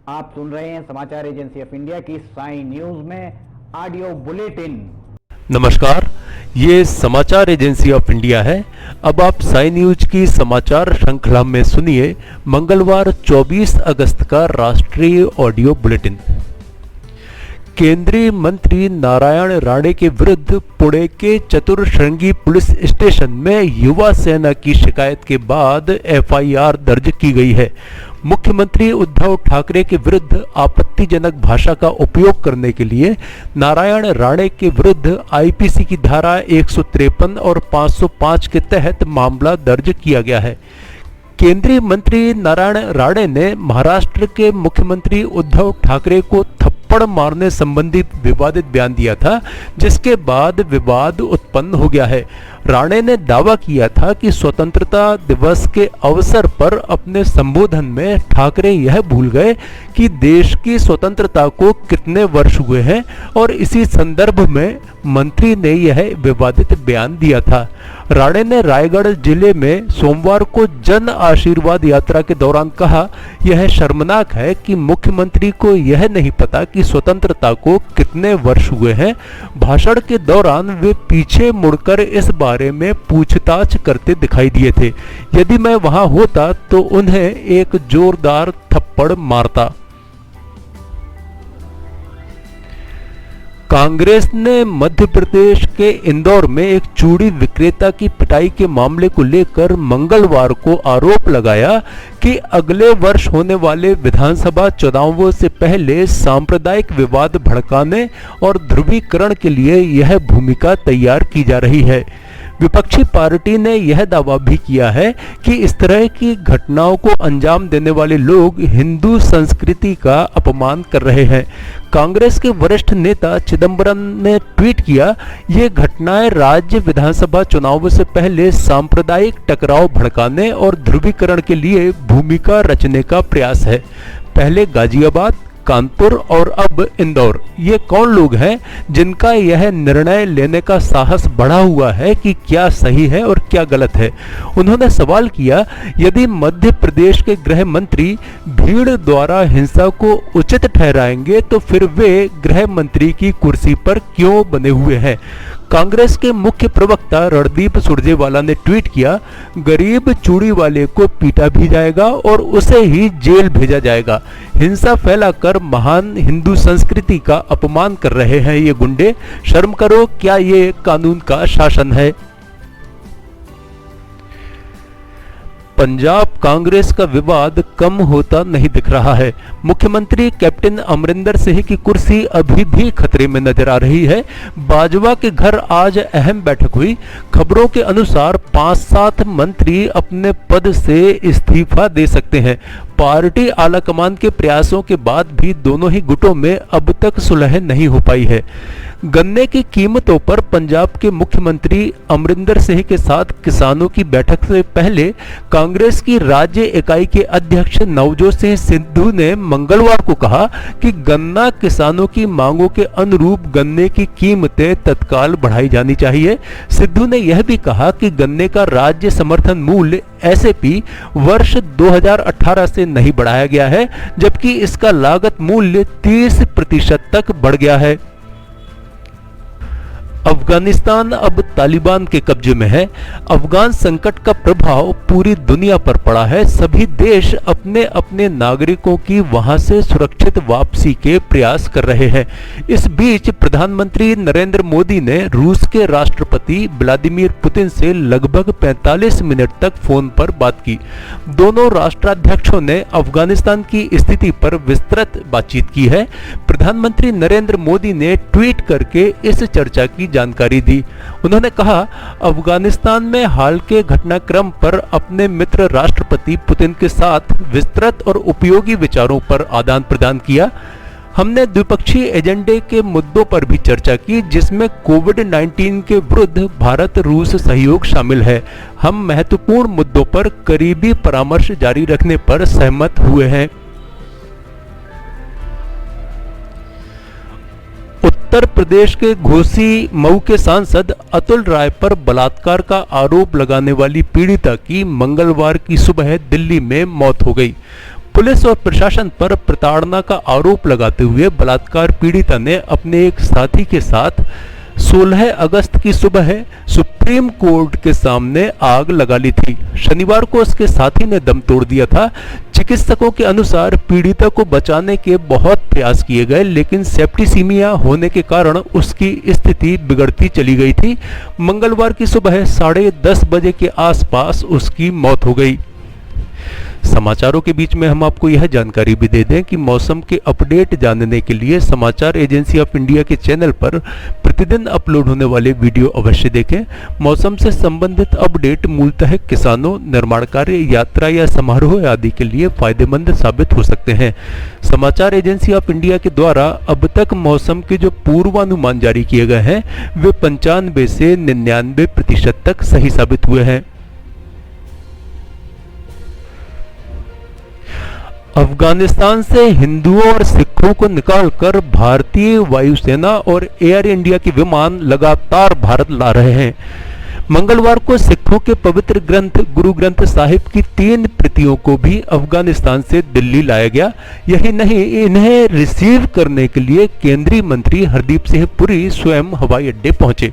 आप सुन रहे हैं समाचार एजेंसी ऑफ इंडिया की साई न्यूज में ऑडियो बुलेटिन। नमस्कार, ये समाचार एजेंसी ऑफ इंडिया है। अब आप साई न्यूज की समाचार श्रृंखला में सुनिए मंगलवार 24 अगस्त का राष्ट्रीय ऑडियो बुलेटिन। केंद्रीय मंत्री नारायण राणे के विरुद्ध पुणे के चतुरश्रृंगी पुलिस स्टेशन में युवा सेना की शिकायत के बाद एफआईआर दर्ज की गई है। मुख्यमंत्री उद्धव ठाकरे के विरुद्ध आपत्तिजनक भाषा का उपयोग करने के लिए नारायण राणे के विरुद्ध आईपीसी की धारा 153 और 505 के तहत मामला दर्ज किया गया है। केंद्रीय मंत्री नारायण राणे ने महाराष्ट्र के मुख्यमंत्री उद्धव ठाकरे को थप्पड़ मारने संबंधी विवादित बयान दिया था, जिसके बाद विवाद उत्पन्न हो गया है। राणे ने दावा किया था कि स्वतंत्रता दिवस के अवसर पर अपने संबोधन में ठाकरे यह भूल गए कि देश की स्वतंत्रता को कितने वर्ष हुए हैं और इसी संदर्भ में मंत्री ने यह विवादित बयान दिया था। राणे ने रायगढ़ जिले में सोमवार को जन आशीर्वाद यात्रा के दौरान कहा, यह शर्मनाक है कि मुख्यमंत्री को यह नहीं पता कि स्वतंत्रता को कितने वर्ष हुए हैं। भाषण के दौरान वे पीछे मुड़कर इस बारे में पूछताछ करते दिखाई दिए थे। यदि मैं वहां होता तो उन्हें एक जोरदार थप्पड़ मारता। कांग्रेस ने मध्य प्रदेश के इंदौर में एक चूड़ी विक्रेता की पिटाई के मामले को लेकर मंगलवार को आरोप लगाया कि अगले वर्ष होने वाले विधानसभा चुनावों से पहले सांप्रदायिक विवाद भड़काने और ध्रुवीकरण के लिए यह भूमिका तैयार की जा रही है। विपक्षी पार्टी ने यह दावा भी किया है कि इस तरह की घटनाओं को अंजाम देने वाले लोग हिंदू संस्कृति का अपमान कर रहे हैं। कांग्रेस के वरिष्ठ नेता चिदंबरम ने ट्वीट किया, ये घटनाएं राज्य विधानसभा चुनावों से पहले सांप्रदायिक टकराव भड़काने और ध्रुवीकरण के लिए भूमिका रचने का प्रयास है। पहले गाजियाबाद, कानपुर और अब इंदौर। ये कौन लोग हैं जिनका यह निर्णय लेने का साहस बढ़ा हुआ है कि क्या सही है और क्या गलत है? उन्होंने सवाल किया, यदि मध्य प्रदेश के गृह मंत्री भीड़ द्वारा हिंसा को उचित ठहराएंगे तो फिर वे गृह मंत्री की कुर्सी पर क्यों बने हुए हैं? कांग्रेस के मुख्य प्रवक्ता रणदीप सुरजेवाला ने ट्वीट किया, गरीब चूड़ी वाले को पीटा भी जाएगा और उसे ही जेल भेजा जाएगा। हिंसा फैलाकर महान हिंदू संस्कृति का अपमान कर रहे हैं ये गुंडे। शर्म करो, क्या ये कानून का शासन है? पंजाब कांग्रेस का विवाद कम होता नहीं दिख रहा है। मुख्यमंत्री कैप्टन अमरिंदर सिंह की कुर्सी अभी भी खतरे में नजर आ रही है। बाजवा के घर आज अहम बैठक हुई। खबरों के अनुसार 5-7 मंत्री अपने पद से इस्तीफा दे सकते हैं। पार्टी आलाकमान के प्रयासों के बाद भी दोनों ही गुटों में अब तक सुलह नहीं हो पाई है। गन्ने की कीमतों पर पंजाब के मुख्यमंत्री अमरिंदर सिंह के साथ किसानों की बैठक से पहले कांग्रेस की राज्य इकाई के अध्यक्ष नवजोत सिंह सिद्धू ने मंगलवार को कहा कि गन्ना किसानों की मांगों के अनुरूप गन्ने की कीमतें तत्काल बढ़ाई जानी चाहिए। सिद्धू ने यह भी कहा कि गन्ने का राज्य समर्थन मूल्य एसएपी वर्ष 2018 से नहीं बढ़ाया गया है, जबकि इसका लागत मूल्य 30% तक बढ़ गया है। अफगानिस्तान अब तालिबान के कब्जे में है। अफगान संकट का प्रभाव पूरी दुनिया पर पड़ा है। सभी देश अपने अपने नागरिकों की वहां से सुरक्षित वापसी के प्रयास कर रहे हैं। इस बीच प्रधानमंत्री नरेंद्र मोदी ने रूस के राष्ट्रपति व्लादिमीर पुतिन से लगभग 45 मिनट तक फोन पर बात की। दोनों राष्ट्राध्यक्षों ने अफगानिस्तान की स्थिति पर विस्तृत बातचीत की है। प्रधानमंत्री नरेंद्र मोदी ने ट्वीट करके इस चर्चा की जानकारी दी। उन्होंने कहा, अफगानिस्तान में हाल के घटनाक्रम पर अपने मित्र राष्ट्रपति पुतिन के साथ विस्तृत और उपयोगी विचारों पर आदान प्रदान किया। हमने द्विपक्षीय एजेंडे के मुद्दों पर भी चर्चा की, जिसमें कोविड-19 के विरुद्ध भारत रूस सहयोग शामिल है। हम महत्वपूर्ण मुद्दों पर करीबी परामर्श जारी रखने पर सहमत हुए हैं। उत्तर प्रदेश के घोसी मऊ के सांसद अतुल राय पर बलात्कार का आरोप लगाने वाली पीड़िता की मंगलवार की सुबह दिल्ली में मौत हो गई। पुलिस और प्रशासन पर प्रताड़ना का आरोप लगाते हुए बलात्कार पीड़िता ने अपने एक साथी के साथ 16 अगस्त की सुबह सुप्रीम कोर्ट के सामने आग लगा ली थी। शनिवार को उसके साथी ने दम तोड़ दिया था। चिकित्सकों के अनुसार पीड़िता को बचाने के बहुत प्रयास किए गए, लेकिन सेप्टिसीमिया होने के कारण उसकी स्थिति बिगड़ती चली गई थी। मंगलवार की सुबह 10:30 बजे के आसपास उसकी मौत हो गई। समाचारों के बीच में हम आपको यह जानकारी भी दे दें कि मौसम के अपडेट जानने के लिए समाचार एजेंसी ऑफ इंडिया के चैनल पर प्रतिदिन अपलोड होने वाले वीडियो अवश्य देखें। मौसम से संबंधित अपडेट मूलतः किसानों, निर्माण कार्य, यात्रा या समारोह आदि के लिए फायदेमंद साबित हो सकते हैं। समाचार एजेंसी ऑफ इंडिया के द्वारा अब तक मौसम के जो पूर्वानुमान जारी किए गए हैं वे 95 से 99% तक सही साबित हुए हैं। अफगानिस्तान से हिंदुओं और सिखों को निकालकर भारतीय वायुसेना और एयर इंडिया के विमान लगातार भारत ला रहे हैं। मंगलवार को सिखों के पवित्र ग्रंथ गुरु ग्रंथ साहिब की 3 प्रतियों को भी अफगानिस्तान से दिल्ली लाया गया। यही नहीं, इन्हें रिसीव करने के लिए केंद्रीय मंत्री हरदीप सिंह पुरी स्वयं हवाई अड्डे पहुंचे।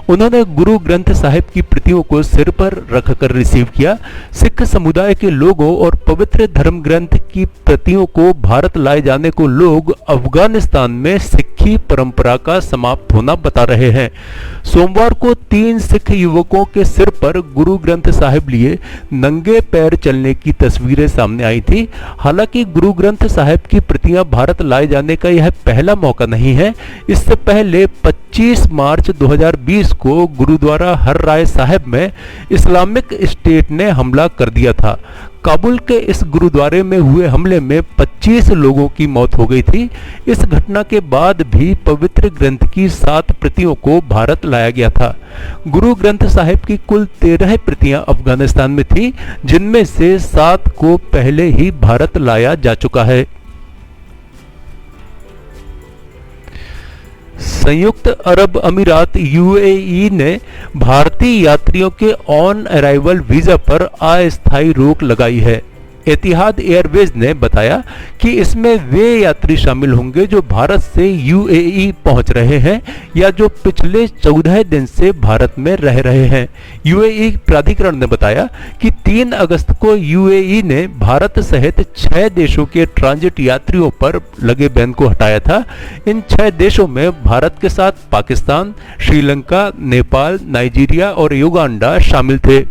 उन्होंने गुरु ग्रंथ साहिब की प्रतियों को सिर पर रखकर रिसीव किया। सिख समुदाय के लोगों और पवित्र धर्म ग्रंथ की प्रतियों को भारत लाए जाने को लोग अफगानिस्तान में सिखी परंपरा का समाप्त होना बता रहे हैं। सोमवार को 3 सिख युवकों के सिर पर गुरु ग्रंथ साहिब लिए नंगे पैर चलने की तस्वीरें सामने आई थी। हालांकि गुरु ग्रंथ साहिब की प्रतियां भारत लाए जाने का यह पहला मौका नहीं है। इससे पहले 25 मार्च 2020 को गुरुद्वारा हर राय साहिब में इस्लामिक स्टेट ने हमला कर दिया था। काबुल के इस गुरुद्वारे में हुए हमले में 25 लोगों की मौत हो गई थी। इस घटना के बाद भी पवित्र ग्रंथ की 7 प्रतियों को भारत लाया गया था। गुरु ग्रंथ साहिब की कुल 13 प्रतियां अफगानिस्तान में थी, जिनमें से 7 को पहले ही भारत लाया जा चुका है। संयुक्त अरब अमीरात यूएई ने भारतीय यात्रियों के ऑन अराइवल वीजा पर अस्थायी रोक लगाई है। एतिहाद एयरवेज ने बताया कि इसमें वे यात्री शामिल होंगे जो भारत से यूएई पहुंच रहे हैं या जो पिछले 14 दिन से भारत में रह रहे हैं। यूएई प्राधिकरण ने बताया कि 3 अगस्त को यूएई ने भारत सहित 6 देशों के ट्रांजिट यात्रियों पर लगे बैन को हटाया था। इन 6 देशों में भारत के साथ पाकिस्तान, श्रीलंका, नेपाल, नाइजीरिया और युगांडा शामिल थे।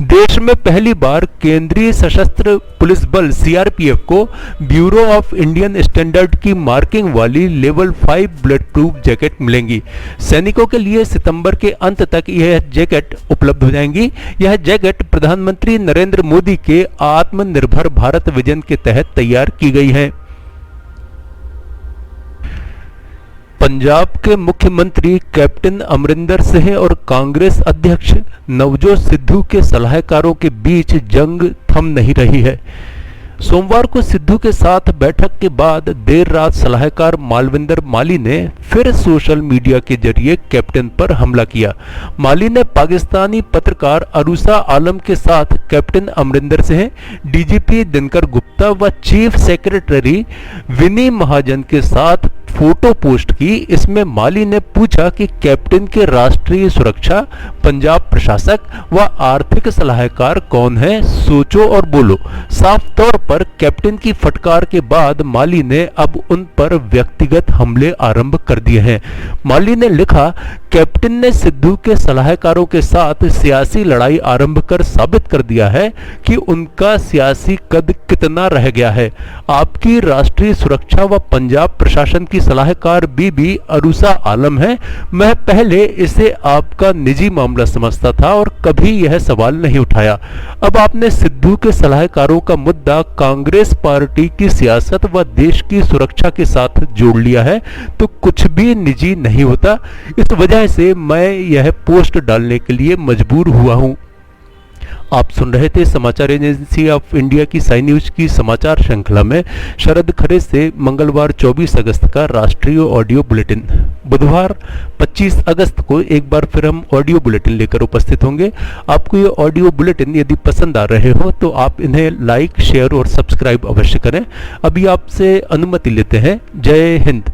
देश में पहली बार केंद्रीय सशस्त्र पुलिस बल सीआरपीएफ को ब्यूरो ऑफ इंडियन स्टैंडर्ड की मार्किंग वाली लेवल 5 बुलेट प्रूफ जैकेट मिलेंगी। सैनिकों के लिए सितंबर के अंत तक यह जैकेट उपलब्ध हो जाएंगी। यह जैकेट प्रधानमंत्री नरेंद्र मोदी के आत्मनिर्भर भारत विजन के तहत तैयार की गई है। पंजाब के मुख्यमंत्री कैप्टन अमरिंदर सिंह और कांग्रेस अध्यक्ष नवजोत सिद्धू के सलाहकारों के बीच जंग थम नहीं रही है। सोमवार को सिद्धू के साथ बैठक के बाद देर रात सलाहकार मालविंदर माली ने फिर सोशल मीडिया के जरिए कैप्टन पर हमला किया। माली ने पाकिस्तानी पत्रकार अरूसा आलम के साथ कैप्टन अमरिंदर सिंह, डीजीपी दिनकर गुप्ता व चीफ सेक्रेटरी विनी महाजन के साथ फोटो पोस्ट की। इसमें माली ने पूछा कि कैप्टन के राष्ट्रीय सुरक्षा, पंजाब प्रशासक व आर्थिक सलाहकार कौन है, सोचो और बोलो। साफ तौर पर कैप्टन की फटकार के बाद माली ने अब उन पर व्यक्तिगत हमले आरंभ कर दिए हैं। माली ने लिखा, कैप्टन ने सिद्धू के सलाहकारों के साथ सियासी लड़ाई आरंभ कर साबित कर दिया है कि उनका सियासी कद कितना रह गया है। आपकी राष्ट्रीय सुरक्षा व पंजाब प्रशासन की सलाहकार बीबी अरूसा आलम है। मैं पहले इसे आपका निजी मामला समझता था और कभी यह सवाल नहीं उठाया। अब आपने सिद्धू के सलाहकारों का मुद्दा कांग्रेस पार्टी की सियासत व देश की सुरक्षा के साथ जोड़ लिया है तो कुछ भी निजी नहीं होता। इस वजह से मैं यह पोस्ट डालने के लिए मजबूर हुआ हूं। आप सुन रहे थे समाचार एजेंसी ऑफ इंडिया की साई न्यूज की समाचार श्रृंखला में शरद खरे से मंगलवार 24 अगस्त का राष्ट्रीय ऑडियो बुलेटिन। बुधवार 25 अगस्त को एक बार फिर हम ऑडियो बुलेटिन लेकर उपस्थित होंगे। आपको ये ऑडियो बुलेटिन यदि पसंद आ रहे हो तो आप इन्हें लाइक, शेयर और सब्सक्राइब अवश्य करें। अभी आपसे अनुमति लेते हैं। जय हिंद।